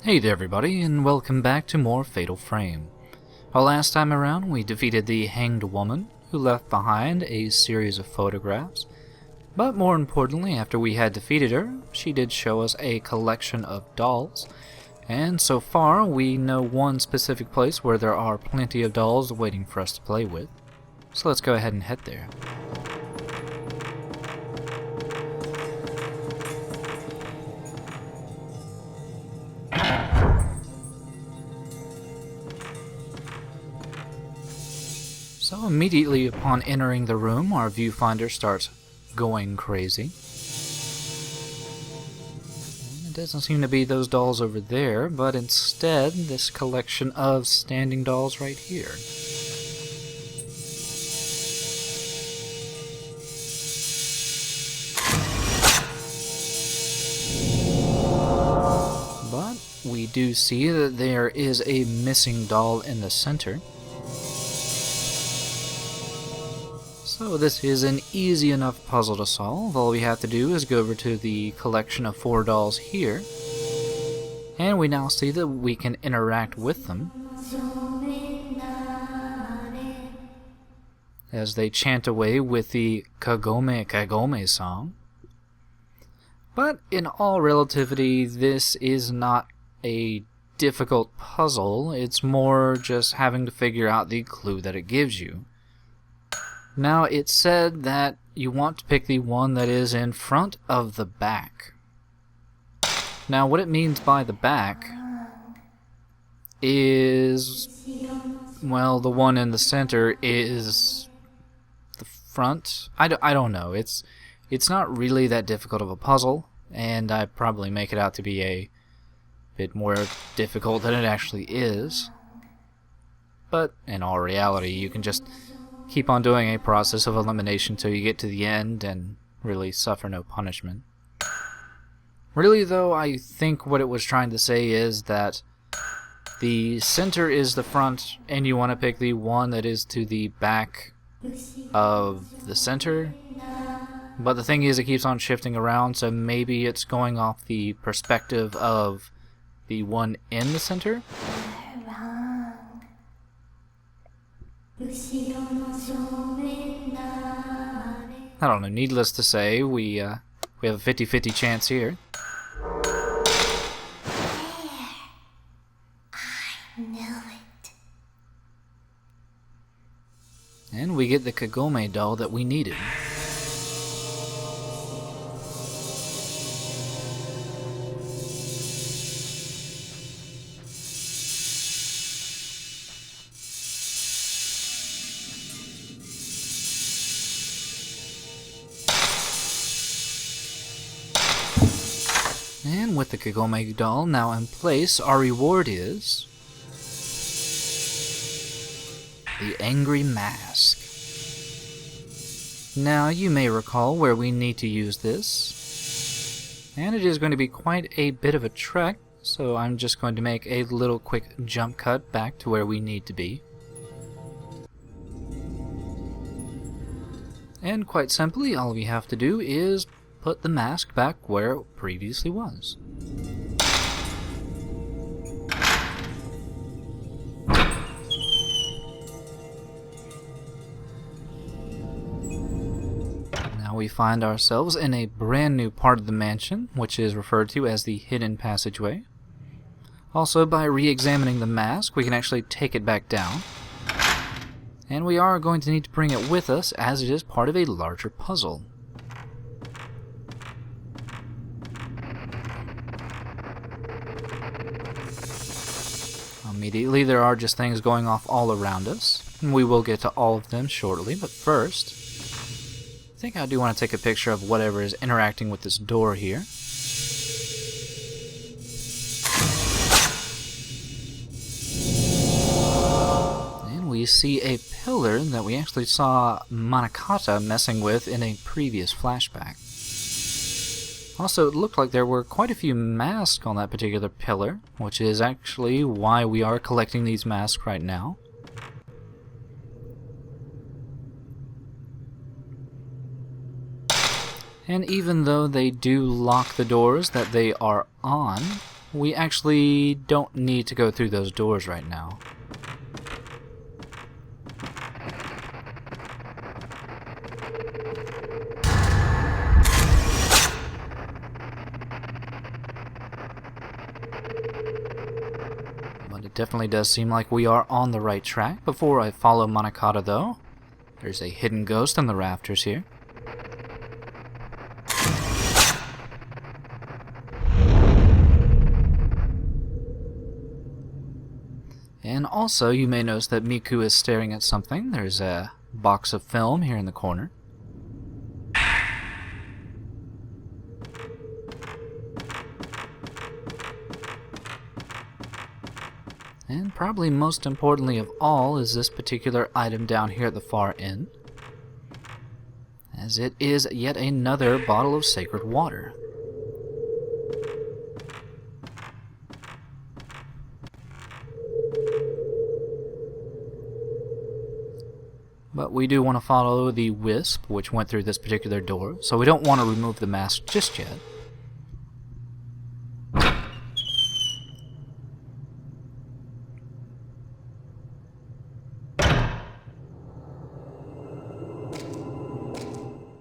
Hey there everybody, and welcome back to more Fatal Frame. Well, last time around we defeated the hanged woman, who left behind a series of photographs, but more importantly, after we had defeated her, she did show us a collection of dolls, and so far we know one specific place where there are plenty of dolls waiting for us to play with. So let's go ahead and head there. So immediately upon entering the room, our viewfinder starts going crazy. And it doesn't seem to be those dolls over there, but instead this collection of standing dolls right here. But we do see that there is a missing doll in the center. So this is an easy enough puzzle to solve. All we have to do is go over to the collection of 4 dolls here, and we now see that we can interact with them as they chant away with the Kagome Kagome song. But in all relativity, this is not a difficult puzzle. It's more just having to figure out the clue that it gives you. Now, it said that you want to pick the one that is in front of the back. Now, what it means by the back is, well, the one in the center is the front. I don't know. It's not really that difficult of a puzzle, and I probably make it out to be a bit more difficult than it actually is. But in all reality, you can just keep on doing a process of elimination till you get to the end and really suffer no punishment. Really though, I think what it was trying to say is that the center is the front and you want to pick the one that is to the back of the center. But the thing is, it keeps on shifting around, so maybe it's going off the perspective of the one in the center. I don't know, needless to say, we have a 50-50 chance here. I knew it. And we get the Kagome doll that we needed. And with the Kagome doll now in place, our reward is the Angry Mask. Now you may recall where we need to use this, and it is going to be quite a bit of a trek, so I'm just going to make a little quick jump cut back to where we need to be. And quite simply, all we have to do is put the mask back where it previously was. Now we find ourselves in a brand new part of the mansion, which is referred to as the hidden passageway. Also, by re-examining the mask, we can actually take it back down. And we are going to need to bring it with us, as it is part of a larger puzzle. Immediately, there are just things going off all around us, and we will get to all of them shortly, but first, I think I do want to take a picture of whatever is interacting with this door here. And we see a pillar that we actually saw Manakata messing with in a previous flashback. Also, it looked like there were quite a few masks on that particular pillar, which is actually why we are collecting these masks right now. And even though they do lock the doors that they are on, we actually don't need to go through those doors right now. But it definitely does seem like we are on the right track. Before I follow Monokata, though, there's a hidden ghost in the rafters here. And also, you may notice that Miku is staring at something. There's a box of film here in the corner. And probably most importantly of all is this particular item down here at the far end, as it is yet another bottle of sacred water. But we do want to follow the wisp which went through this particular door, so we don't want to remove the mask just yet.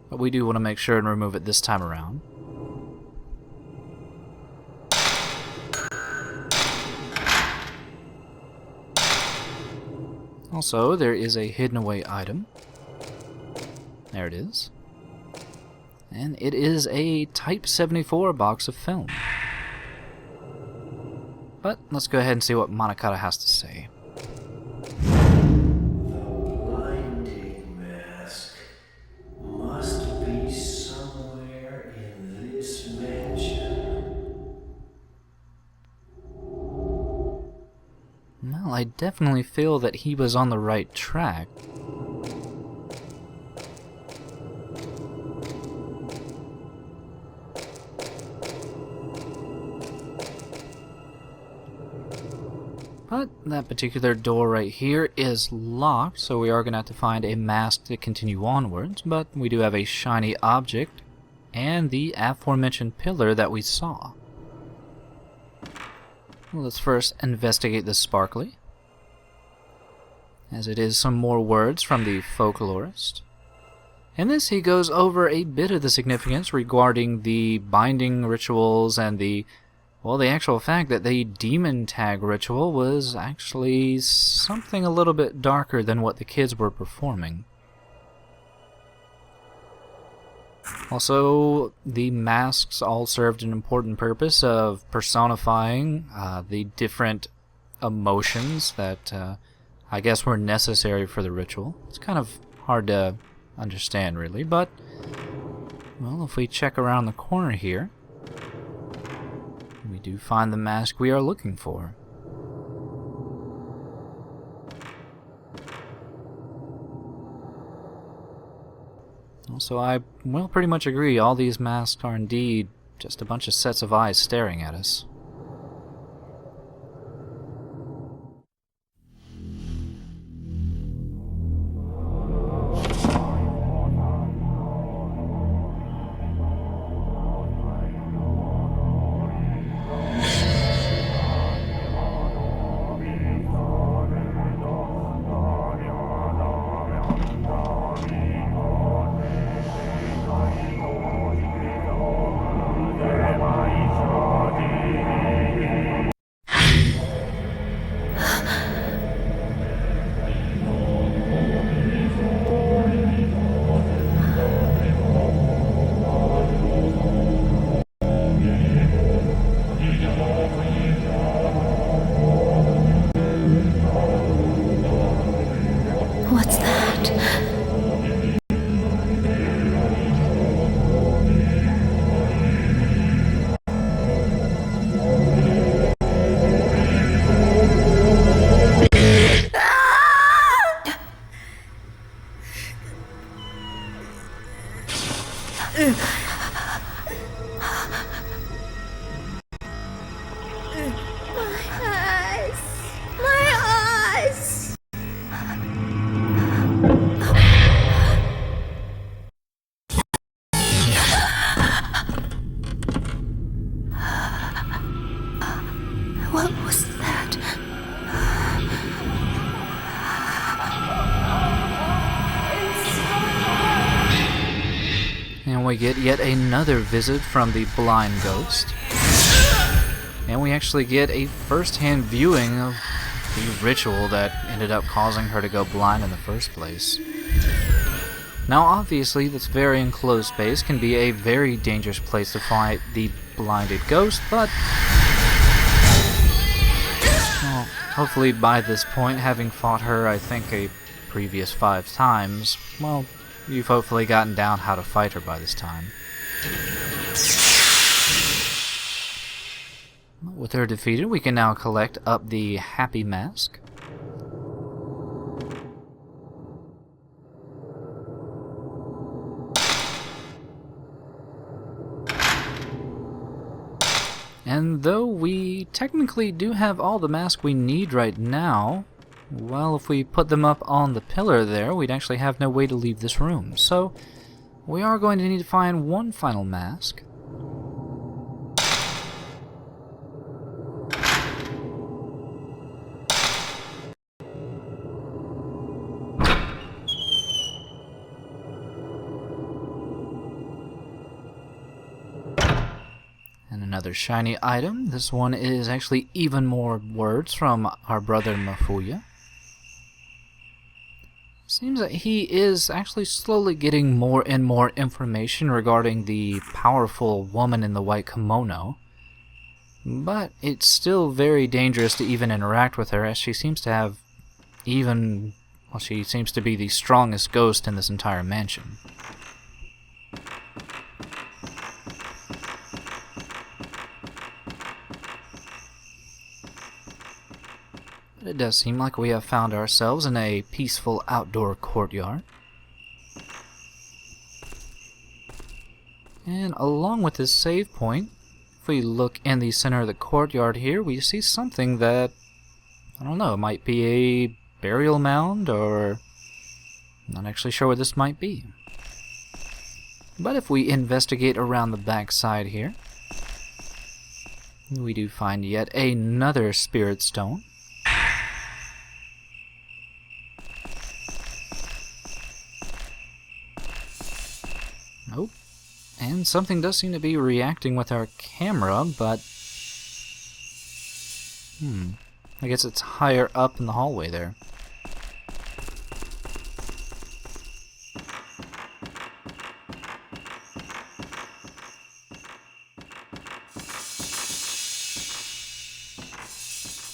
But we do want to make sure and remove it this time around. Also, there is a hidden away item. There it is. And it is a Type 74 box of film. But let's go ahead and see what Monokata has to say. Blinding mask must be somewhere in this mansion. Well, I definitely feel that he was on the right track. But that particular door right here is locked, so we are going to have to find a mask to continue onwards. But we do have a shiny object and the aforementioned pillar that we saw. Let's first investigate this sparkly, as it is some more words from the folklorist. In this, he goes over a bit of the significance regarding the binding rituals and the actual fact that the demon tag ritual was actually something a little bit darker than what the kids were performing. Also, the masks all served an important purpose of personifying the different emotions that I guess were necessary for the ritual. It's kind of hard to understand, really, but, well, if we check around the corner here, we do find the mask we are looking for. So I, well, pretty much agree. All these masks are indeed just a bunch of sets of eyes staring at us. What was that? And we get yet another visit from the blind ghost. And we actually get a first-hand viewing of the ritual that ended up causing her to go blind in the first place. Now obviously this very enclosed space can be a very dangerous place to fight the blinded ghost, but well, hopefully by this point, having fought her I think a previous 5 times, well, you've hopefully gotten down how to fight her by this time. With her defeated, we can now collect up the Happy Mask. And though we technically do have all the masks we need right now, well, if we put them up on the pillar there, we'd actually have no way to leave this room. So, we are going to need to find one final mask. And another shiny item. This one is actually even more words from our brother Mafuya. Seems that he is actually slowly getting more and more information regarding the powerful woman in the white kimono. But it's still very dangerous to even interact with her, as she seems to have she seems to be the strongest ghost in this entire mansion. But it does seem like we have found ourselves in a peaceful outdoor courtyard. And along with this save point, if we look in the center of the courtyard here, we see something that, I don't know, might be a burial mound, or I'm not actually sure what this might be. But if we investigate around the back side here, we do find yet another spirit stone. Nope. And something does seem to be reacting with our camera, but I guess it's higher up in the hallway there.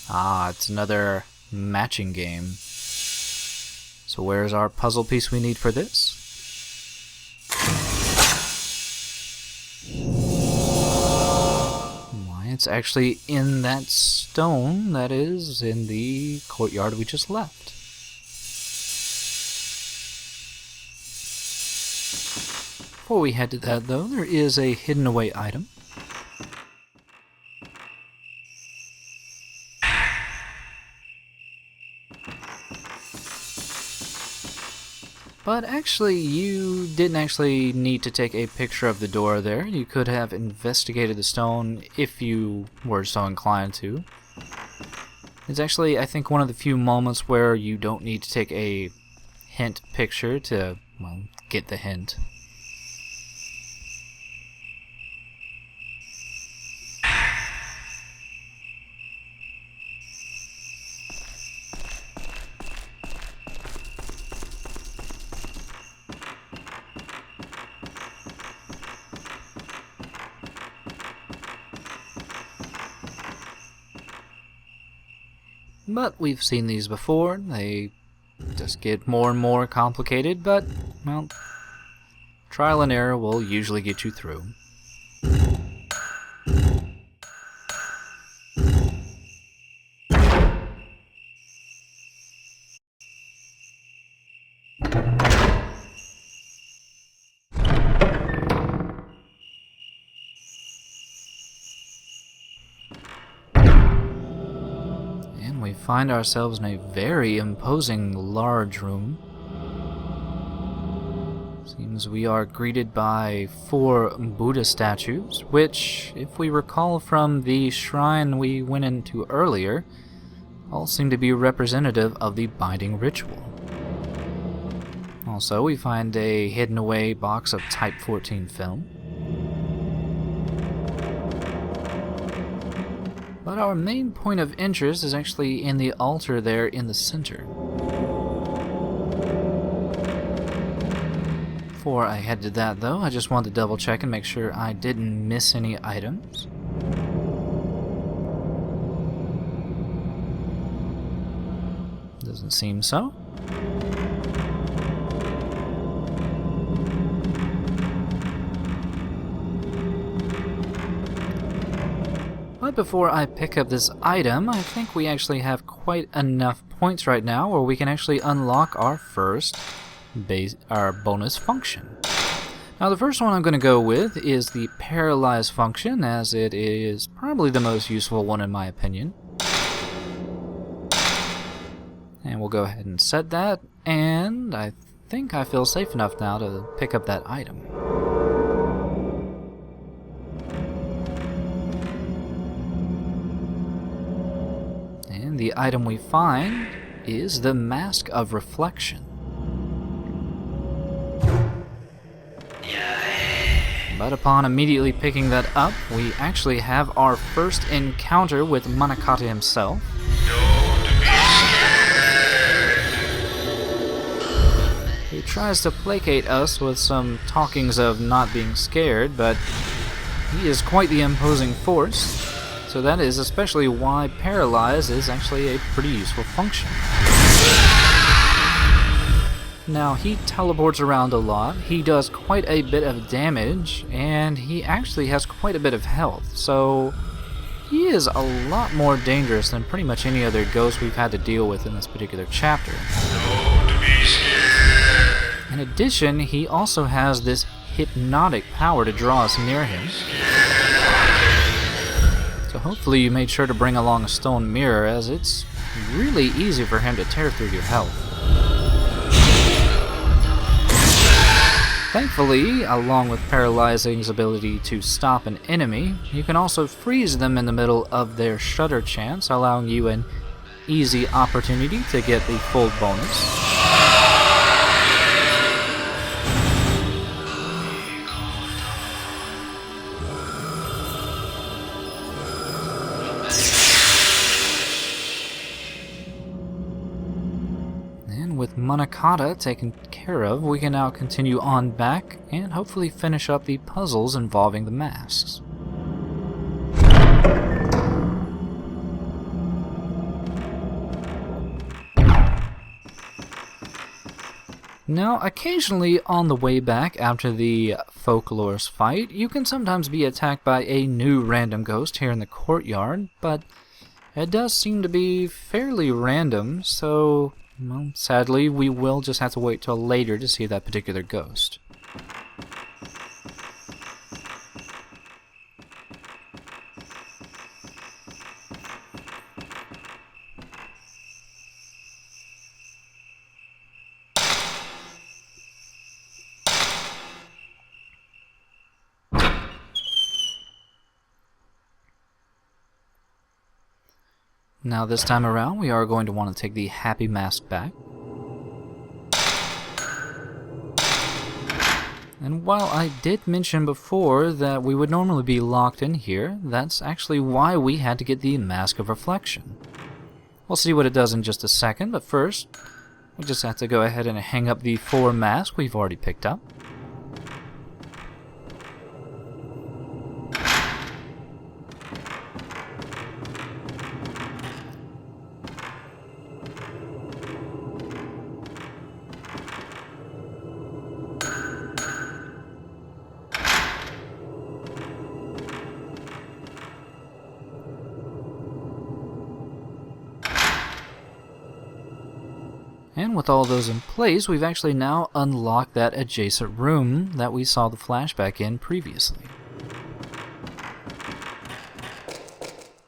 Ah, it's another matching game. So where's our puzzle piece we need for this? Why, it's actually in that stone that is in the courtyard we just left. Before we head to that though, there is a hidden away item. But actually, you didn't actually need to take a picture of the door there. You could have investigated the stone if you were so inclined to. It's actually, I think, one of the few moments where you don't need to take a hint picture to, well, get the hint. But we've seen these before. They just get more and more complicated, but, well, trial and error will usually get you through. We find ourselves in a very imposing large room. Seems we are greeted by 4 Buddha statues, which, if we recall from the shrine we went into earlier, all seem to be representative of the binding ritual. Also, we find a hidden away box of Type 14 film. But our main point of interest is actually in the altar there in the center. Before I head to that though, I just wanted to double check and make sure I didn't miss any items. Doesn't seem so. But before I pick up this item, I think we actually have quite enough points right now where we can actually unlock our first bonus function. Now the first one I'm going to go with is the paralyze function, as it is probably the most useful one in my opinion. And we'll go ahead and set that, and I think I feel safe enough now to pick up that item. And the item we find is the Mask of Reflection. But upon immediately picking that up, we actually have our first encounter with Manakata himself. He tries to placate us with some talkings of not being scared, but he is quite the imposing force, so that is especially why Paralyze is actually a pretty useful function. Now, he teleports around a lot, he does quite a bit of damage, and he actually has quite a bit of health, so he is a lot more dangerous than pretty much any other ghost we've had to deal with in this particular chapter. In addition, he also has this hypnotic power to draw us near him. So hopefully you made sure to bring along a stone mirror, as it's really easy for him to tear through your health. Thankfully, along with Paralyzing's ability to stop an enemy, you can also freeze them in the middle of their shudder chance, allowing you an easy opportunity to get the full bonus. With Manakata taken care of, we can now continue on back and hopefully finish up the puzzles involving the masks. Now, occasionally on the way back after the Folklore's fight, you can sometimes be attacked by a new random ghost here in the courtyard, but it does seem to be fairly random, so well, sadly, we will just have to wait till later to see that particular ghost. Now this time around, we are going to want to take the Happy Mask back. And while I did mention before that we would normally be locked in here, that's actually why we had to get the Mask of Reflection. We'll see what it does in just a second, but first, we just have to go ahead and hang up the 4 masks we've already picked up. And with all those in place, we've actually now unlocked that adjacent room that we saw the flashback in previously.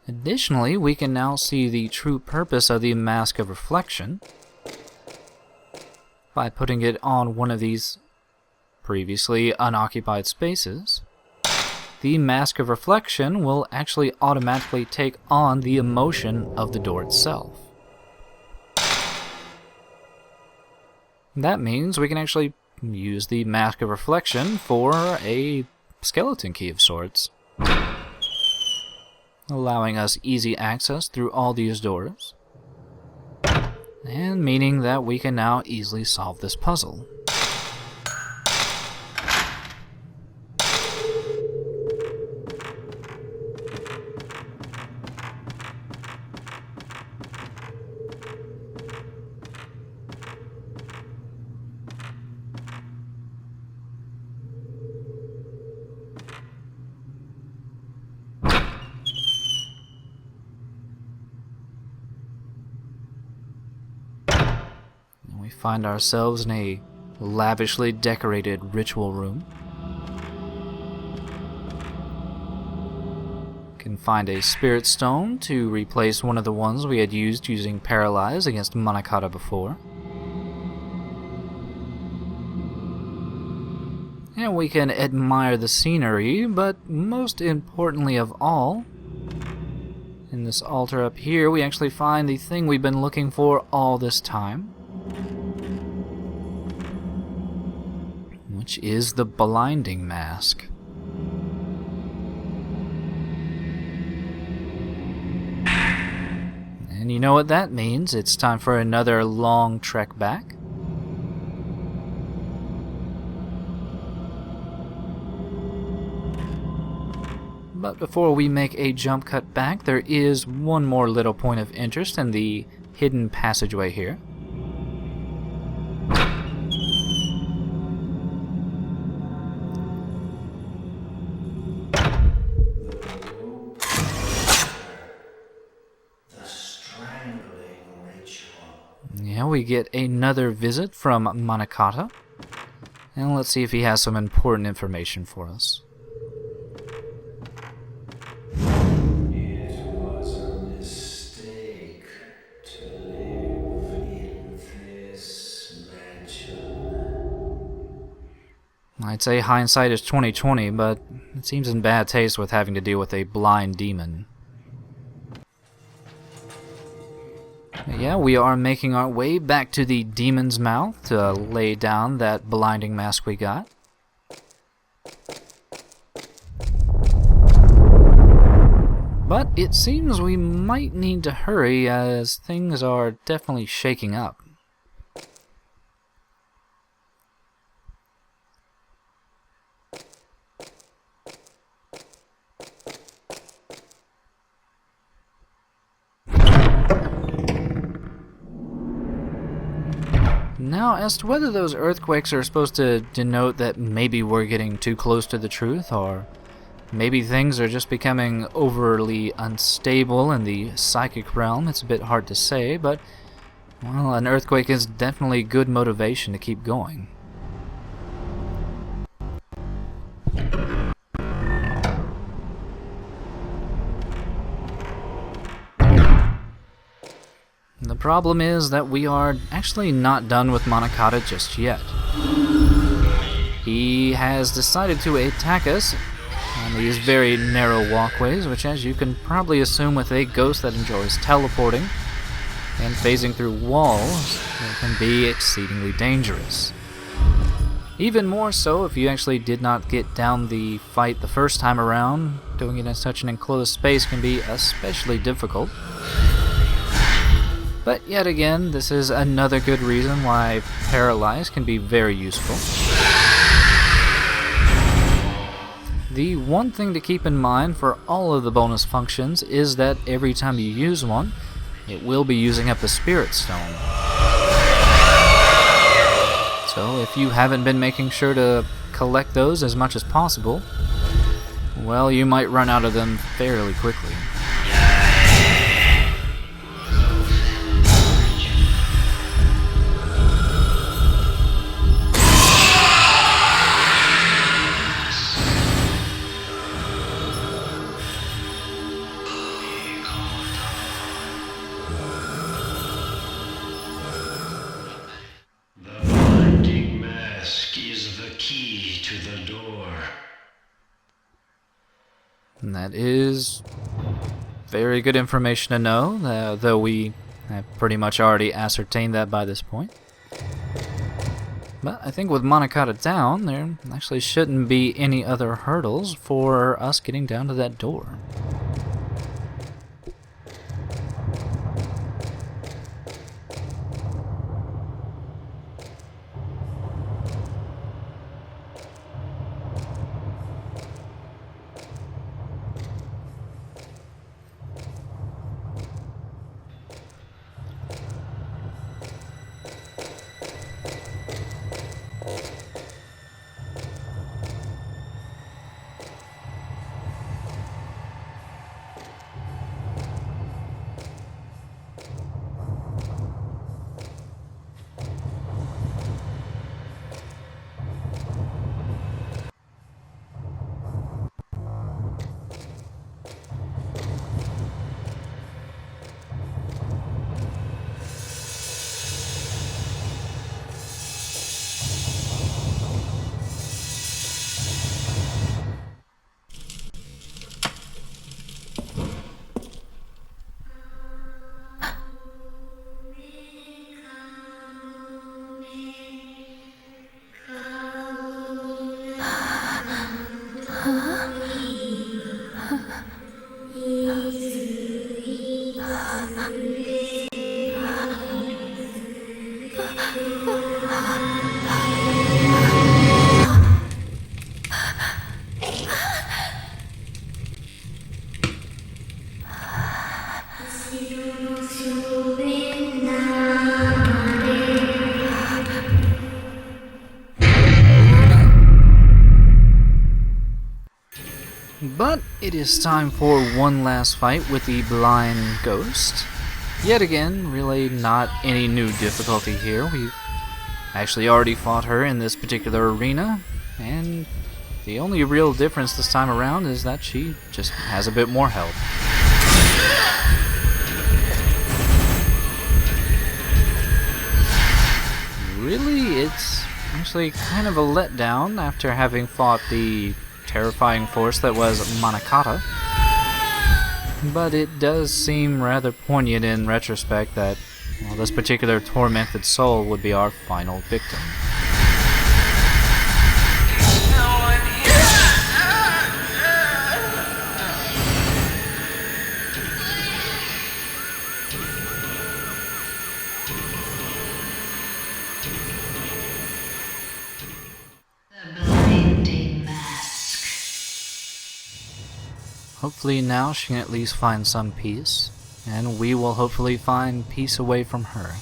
Additionally, we can now see the true purpose of the Mask of Reflection by putting it on one of these previously unoccupied spaces, the mask of reflection will actually automatically take on the emotion of the door itself. That means we can actually use the mask of reflection for a skeleton key of sorts, allowing us easy access through all these doors, and meaning that we can now easily solve this puzzle. We find ourselves in a lavishly decorated ritual room. Can find a spirit stone to replace one of the ones we had used using Paralyze against Manakata before. And we can admire the scenery, but most importantly of all, in this altar up here, we actually find the thing we've been looking for all this time, which is the blinding mask. And you know what that means? It's time for another long trek back. But before we make a jump cut back, there is one more little point of interest in the hidden passageway here. Yeah, we get another visit from Manakata, and let's see if he has some important information for us. It was a mistake to live in this mansion. I'd say hindsight is 20/20, but it seems in bad taste with having to deal with a blind demon. Yeah, we are making our way back to the demon's mouth to lay down that blinding mask we got. But it seems we might need to hurry as things are definitely shaking up. Now, as to whether those earthquakes are supposed to denote that maybe we're getting too close to the truth, or maybe things are just becoming overly unstable in the psychic realm, it's a bit hard to say, but, well, an earthquake is definitely good motivation to keep going. The problem is that we are actually not done with Manakata just yet. He has decided to attack us on these very narrow walkways, which, as you can probably assume with a ghost that enjoys teleporting and phasing through walls, it can be exceedingly dangerous. Even more so if you actually did not get down the fight the first time around. Doing it in such an enclosed space can be especially difficult. But yet again, this is another good reason why Paralyze can be very useful. The one thing to keep in mind for all of the bonus functions is that every time you use one, it will be using up a Spirit Stone. So if you haven't been making sure to collect those as much as possible, well, you might run out of them fairly quickly. The blinding mask is the key. That is very good information to know, though we have pretty much already ascertained that by this point. But I think with Monocotta down, there actually shouldn't be any other hurdles for us getting down to that door. But it is time for one last fight with the blind ghost. Yet again, really not any new difficulty here. We've actually already fought her in this particular arena, and the only real difference this time around is that she just has a bit more health. Really, it's actually kind of a letdown after having fought the terrifying force that was Monocotta. But it does seem rather poignant in retrospect that, well, this particular tormented soul would be our final victim. Hopefully now she can at least find some peace, and we will hopefully find peace away from her.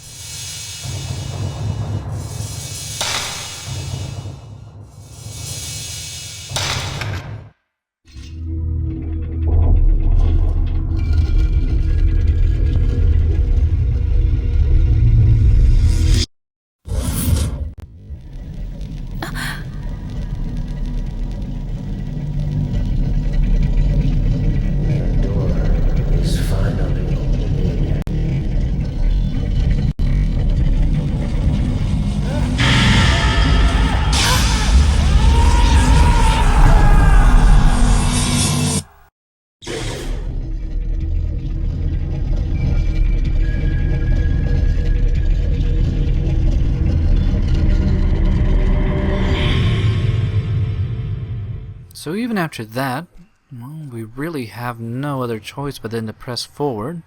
So even after that, well, we really have no other choice but then to press forward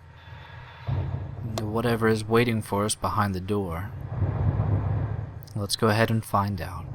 into whatever is waiting for us behind the door. Let's go ahead and find out.